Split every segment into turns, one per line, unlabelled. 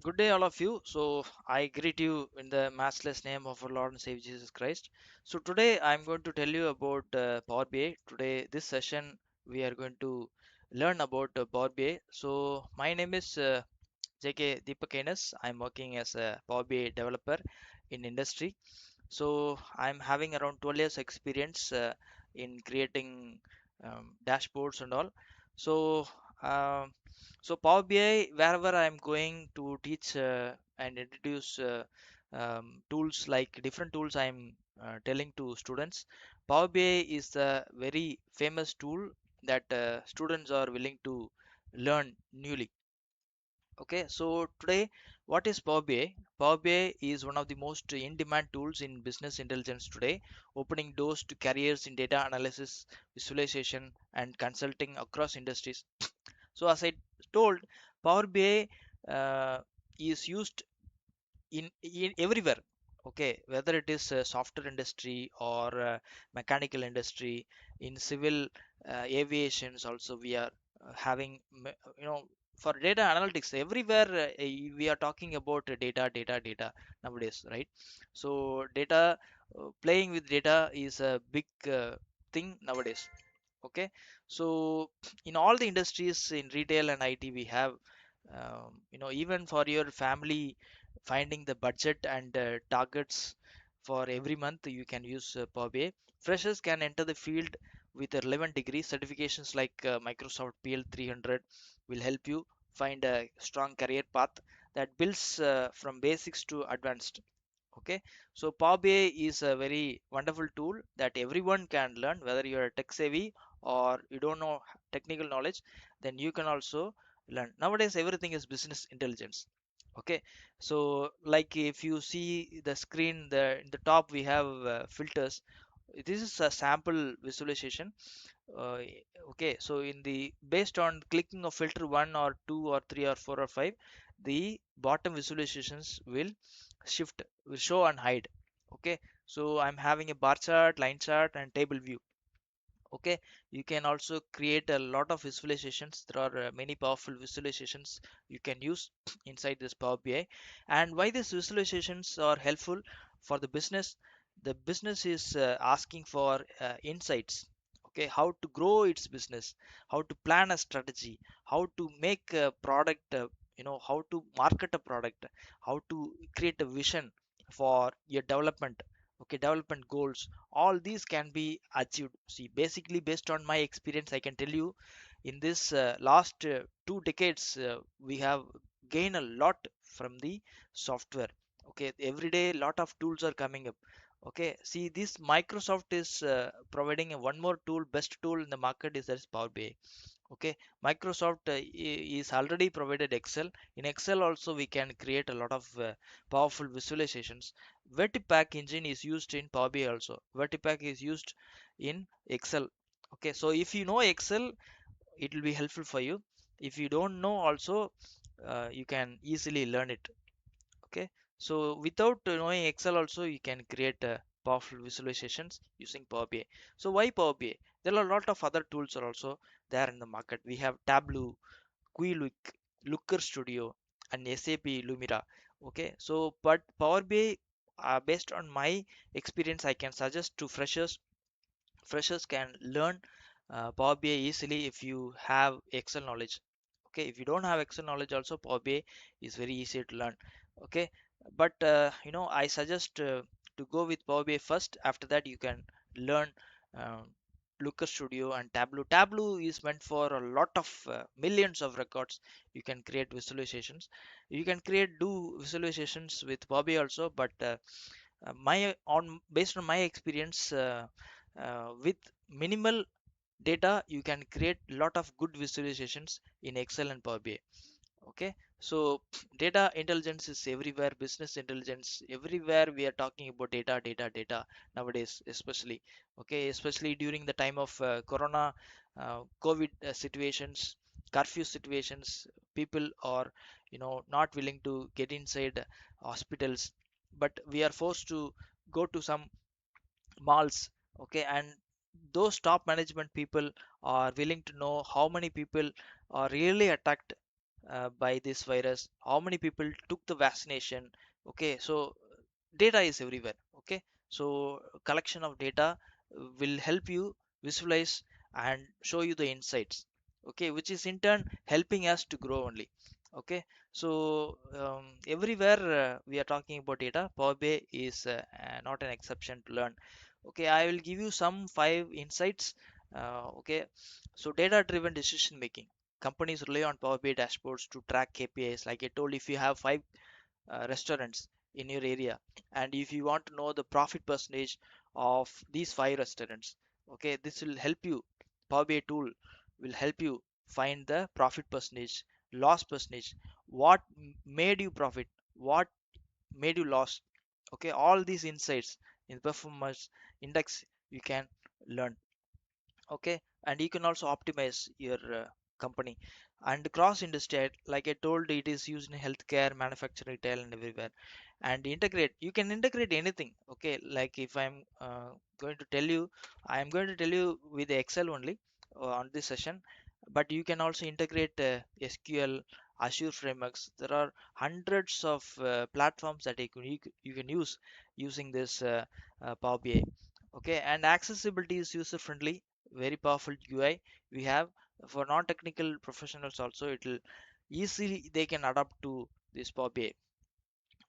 Good day, all of you. So, I greet you in the matchless name of our Lord and Savior Jesus Christ. So, today I'm going to tell you about Power BI. Today, this session, we are going to learn about Power BI. So, my name is JK Deepak. I'm working as a Power BI developer in industry. So, I'm having around 12 years experience in creating dashboards and all. So, um Power BI, wherever I'm going to teach and introduce tools like different tools I'm telling to students. Power BI is a very famous tool that students are willing to learn newly. Okay, so today, what is Power BI? Power BI is one of the most in-demand tools in business intelligence today, opening doors to careers in data analysis, visualization, and consulting across industries. So, as I told, Power BI is used in everywhere. Okay, whether it is software industry or mechanical industry, in civil aviations also we are having you know for data analytics everywhere we are talking about data nowadays, right? So data, playing with data is a big thing nowadays. Okay, so in all the industries in retail and IT we have even for your family, finding the budget and targets for every month you can use Power BI. Freshers can enter the field with a relevant degree. Certifications like Microsoft PL 300 will help you find a strong career path that builds from basics to advanced. Okay, so Power BI is a very wonderful tool that everyone can learn, whether you are tech savvy or you don't know technical knowledge, then you can also learn. Nowadays, everything is business intelligence. Okay, so like if you see the screen, the in the top we have filters. This is a sample visualization. uh, okay, so in the based on clicking of filter 1 or 2 or 3 or 4 or 5, the bottom visualizations will show and hide. Okay, so I'm having a bar chart, line chart, and table view. Okay, you can also create a lot of visualizations. There are many powerful visualizations you can use inside this Power BI. And why these visualizations are helpful for the business? The business is asking for insights. Okay, how to grow its business, how to plan a strategy, how to make a product, how to market a product, how to create a vision for your development. Okay, development goals, all these can be achieved. See, basically based on my experience I can tell you, in this last 2 decades we have gained a lot from the software. Okay, every day lot of tools are coming up. Okay, see, this Microsoft is providing a one more tool, best tool in the market is, that is Power BI. Okay, Microsoft is already provided Excel. In Excel also we can create a lot of powerful visualizations. Vertipack engine is used in Power BI also. Vertipack is used in Excel. Okay, so if you know Excel, it will be helpful for you. If you don't know also, you can easily learn it. Okay, so without knowing Excel also you can create powerful visualizations using Power BI. So why Power BI? There are a lot of other tools are also there in the market. We have Tableau, Quick, Looker Studio, and SAP Lumira. Okay, so but Power BI, based on my experience, I can suggest to freshers. Freshers can learn Power BI easily if you have Excel knowledge. Okay, if you don't have Excel knowledge also, Power BI is very easy to learn. Okay, but I suggest to go with Power BI first. After that you can learn um, Looker Studio and Tableau. Tableau is meant for a lot of millions of records. You can create visualizations. You can do visualizations with Power BI also, but my on based on my experience, with minimal data you can create lot of good visualizations in Excel and Power BI. Okay, so data intelligence is everywhere, business intelligence everywhere. We are talking about data nowadays, especially. Okay, especially during the time of corona, COVID situations, curfew situations, people are not willing to get inside hospitals, but we are forced to go to some malls. Okay, and those top management people are willing to know how many people are really attacked by this virus, how many people took the vaccination. Okay, so data is everywhere. Okay, so collection of data will help you visualize and show you the insights, okay, which is in turn helping us to grow only. Okay, so everywhere we are talking about data, Power BI is not an exception to learn. Okay, I will give you some five insights. Okay, so data driven decision making, companies rely on Power BI dashboards to track KPIs. Like I told, if you have five restaurants in your area, and if you want to know the profit percentage of these five restaurants, okay, this will help you. Power BI tool will help you find the profit percentage, loss percentage, what made you profit, what made you loss. Okay, all these insights in performance index you can learn. Okay, and you can also optimize your company. And cross industry, like I told, it is used in healthcare, manufacturing, retail, and everywhere. And integrate, you can integrate anything. Okay, like if I'm going to tell you, I'm going to tell you with the Excel only on this session, but you can also integrate SQL, Azure frameworks. There are hundreds of platforms that you can use using this Power BI. Okay, and accessibility is user friendly, very powerful UI we have. For non-technical professionals also, it will easily they can adapt to this Power BI.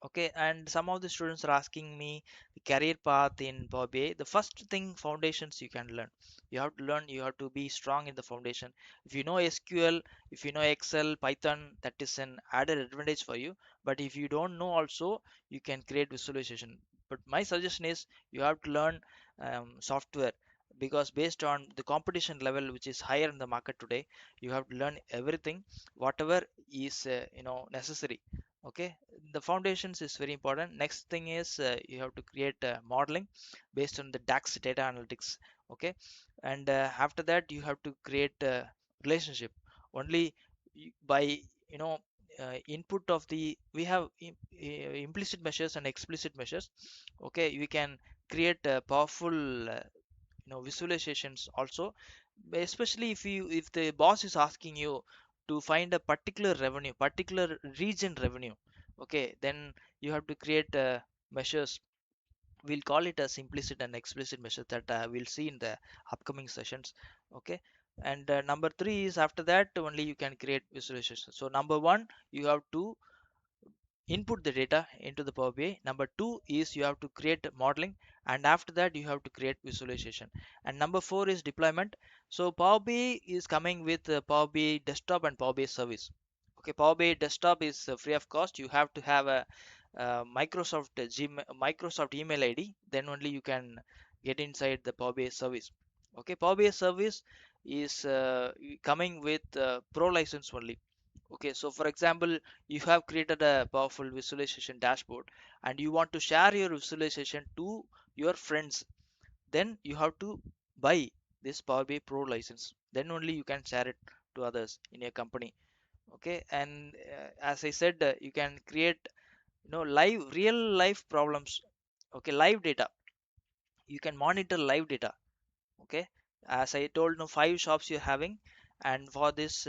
Okay, and some of the students are asking me the career path in Power BI. The first thing, foundations you can learn. You have to learn, you have to be strong in the foundation. If you know SQL, if you know Excel, Python, that is an added advantage for you. But if you don't know also, you can create visualization. But my suggestion is you have to learn software, because based on the competition level which is higher in the market today, you have to learn everything, whatever is necessary. Okay, the foundations is very important. Next thing is you have to create modeling based on the DAX data analytics. Okay, and after that you have to create relationship. Only by input of the, we have implicit measures and explicit measures. Okay, we can create powerful visualizations also, especially if the boss is asking you to find a particular revenue, particular region revenue. Okay, then you have to create measures. We'll call it as implicit and explicit measures that we'll see in the upcoming sessions. Okay, and number three is, after that only you can create visualization. So number one, you have to input the data into the Power BI. Number two is you have to create modeling, and after that you have to create visualization. And number four is deployment. So Power BI is coming with Power BI desktop and Power BI service. Okay, Power BI desktop is free of cost. You have to have a Microsoft email ID, then only you can get inside the Power BI service. Okay, Power BI service is coming with pro license only. Okay, so for example, you have created a powerful visualization dashboard and you want to share your visualization to your friends, then you have to buy this Power BI Pro license. Then only you can share it to others in your company. Okay, and as I said, you can create live real life problems. Okay, live data. You can monitor live data. Okay, as I told, no, five shops you're having, and for this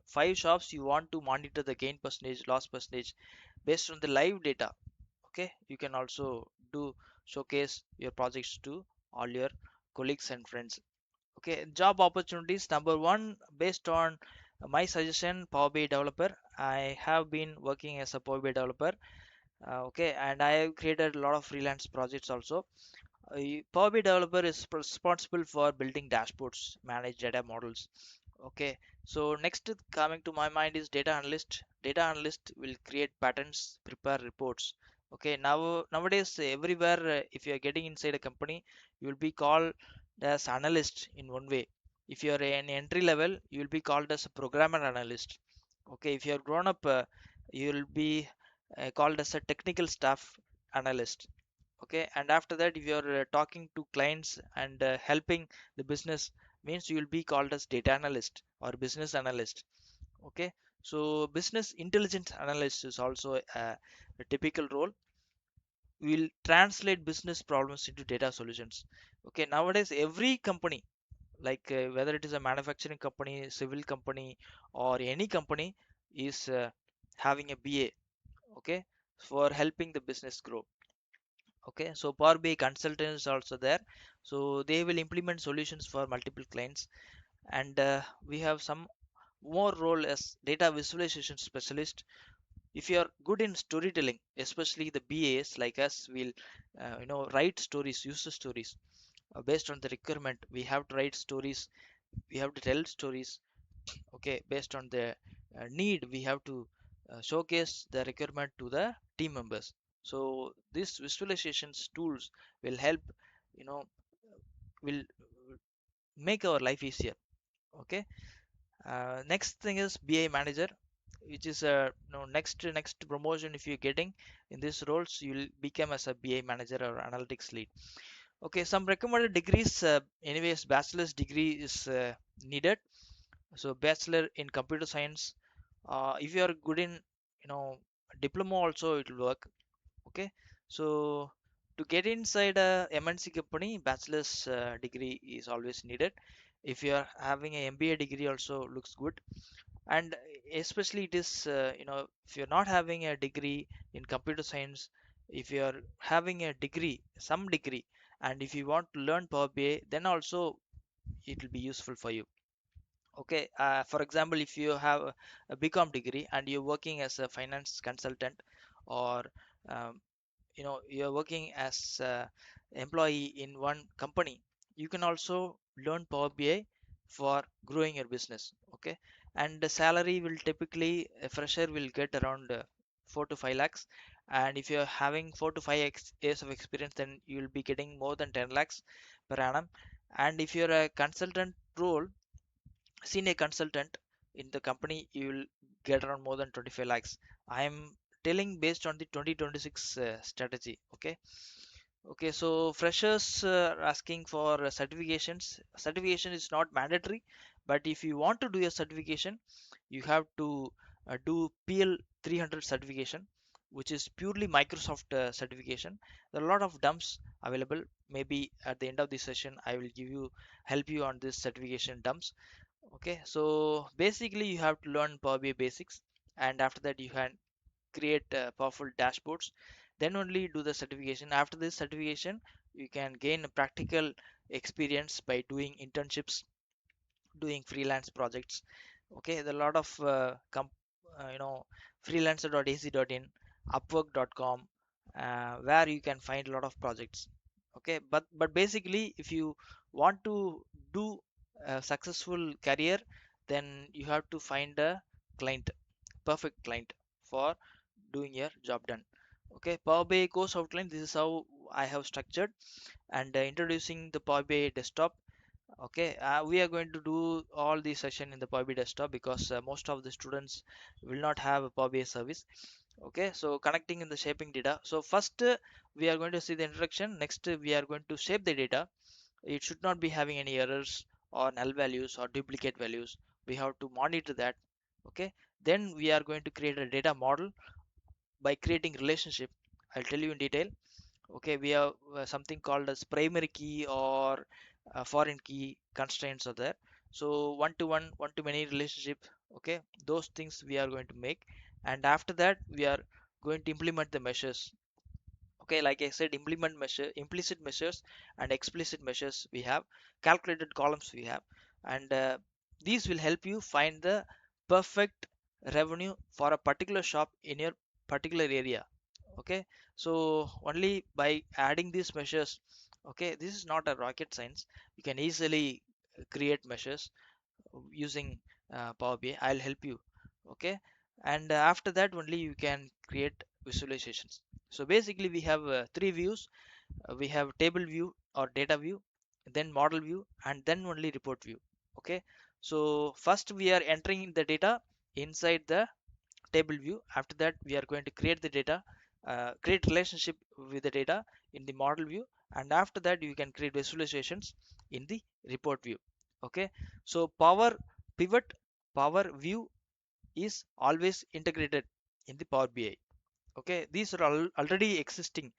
five shops you want to monitor the gain percentage, loss percentage based on the live data. Okay, you can also do showcase your projects to all your colleagues and friends. Okay, job opportunities, number one, based on my suggestion, Power BI developer. I have been working as a Power BI developer. Okay, and I have created a lot of freelance projects also. Power BI developer is responsible for building dashboards, manage data models. Okay, so next coming to my mind is data analyst. Data analyst will create patterns, prepare reports. Okay, nowadays everywhere, if you are getting inside a company, you will be called as analyst in one way. If you are an entry level, you will be called as a programmer analyst. Okay, if you are grown up, you will be called as a technical staff analyst. Okay, and after that, if you're talking to clients and helping the business, means you will be called as data analyst or business analyst. Okay, so business intelligence analyst is also a typical role. We will translate business problems into data solutions. Okay, nowadays every company, like whether it is a manufacturing company, civil company, or any company, is having a BA, okay, for helping the business grow. Okay, so Power BI consultants also there, so they will implement solutions for multiple clients. And we have some more role as data visualization specialist. If you are good in storytelling, especially the BAs like us will write stories, user stories, based on the requirement. We have to write stories, we have to tell stories, okay, based on the need. We have to showcase the requirement to the team members. So these visualizations tools will help, you know will make our life easier. Okay, next thing is BI manager, which is a next promotion. If you're getting in these roles, you'll become as a BI manager or analytics lead. Okay, some recommended degrees. Anyways, bachelor's degree is needed. So bachelor in computer science. If you are good in, you know diploma also, it will work. Okay, so to get inside a MNC company, bachelor's degree is always needed. If you are having a MBA degree, also looks good. And especially it is, if you're not having a degree in computer science, if you are having a degree, some degree, and if you want to learn Power BI, then also it will be useful for you. Okay, for example, if you have a BCom degree and you're working as a finance consultant, or um, you're working as a employee in one company, you can also learn Power BI for growing your business. Okay, and the salary will typically, a fresher will get around 4 to 5 lakhs, and if you're having 4 to 5 years of experience, then you'll be getting more than 10 lakhs per annum. And if you're a consultant role, senior consultant in the company, you will get around more than 25 lakhs. I am telling based on the 2026 strategy. Okay, okay, so freshers are asking for certifications. Certification is not mandatory, but if you want to do a certification, you have to do PL 300 certification, which is purely Microsoft certification. There are a lot of dumps available. Maybe at the end of this session, I will help you on this certification dumps. Okay, so basically you have to learn Power BI basics, and after that you can create powerful dashboards. Then only do the certification. After this certification, you can gain a practical experience by doing internships, doing freelance projects. Okay, there are a lot of freelancer.ac.in, upwork.com, where you can find a lot of projects. Okay, but basically if you want to do a successful career, then you have to find a client, perfect client for doing your job done. Okay, Power BI course outline, this is how I have structured. And introducing the Power BI desktop. Okay, we are going to do all the session in the Power BI desktop, because most of the students will not have a Power BI service. Okay, so connecting in the shaping data. So first we are going to see the introduction. Next we are going to shape the data. It should not be having any errors or null values or duplicate values. We have to monitor that. Okay, then we are going to create a data model by creating relationship. I'll tell you in detail. Okay, we have something called as primary key or foreign key constraints are there. So one to one, one to many relationship. Okay, those things we are going to make. And after that we are going to implement the measures. Okay, like I said, implement measure, implicit measures and explicit measures we have, calculated columns we have. And these will help you find the perfect revenue for a particular shop in your particular area. Okay, so only by adding these measures, okay, this is not a rocket science. You can easily create measures using Power BI. I'll help you. Okay, and after that only you can create visualizations. So basically we have three views. We have table view or data view, then model view, and then only report view. Okay, so first we are entering the data inside the table view. After that we are going to create the data, create relationship with the data in the model view, and after that you can create visualizations in the report view. Okay, so power pivot, power view is always integrated in the Power BI. Okay, these are already existing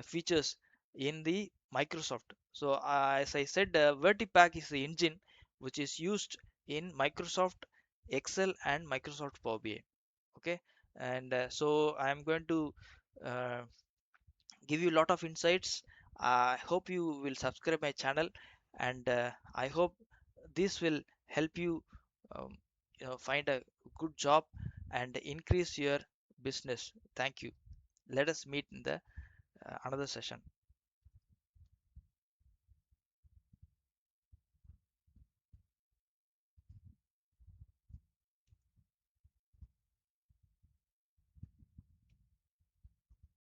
features in the Microsoft. So as I said, vertipack is the engine which is used in Microsoft Excel and Microsoft Power BI. Okay, and so I'm going to uh, give you a lot of insights. I hope you will subscribe my channel, and I hope this will help you, um, find a good job and increase your business. Thank you. Let us meet in the another session.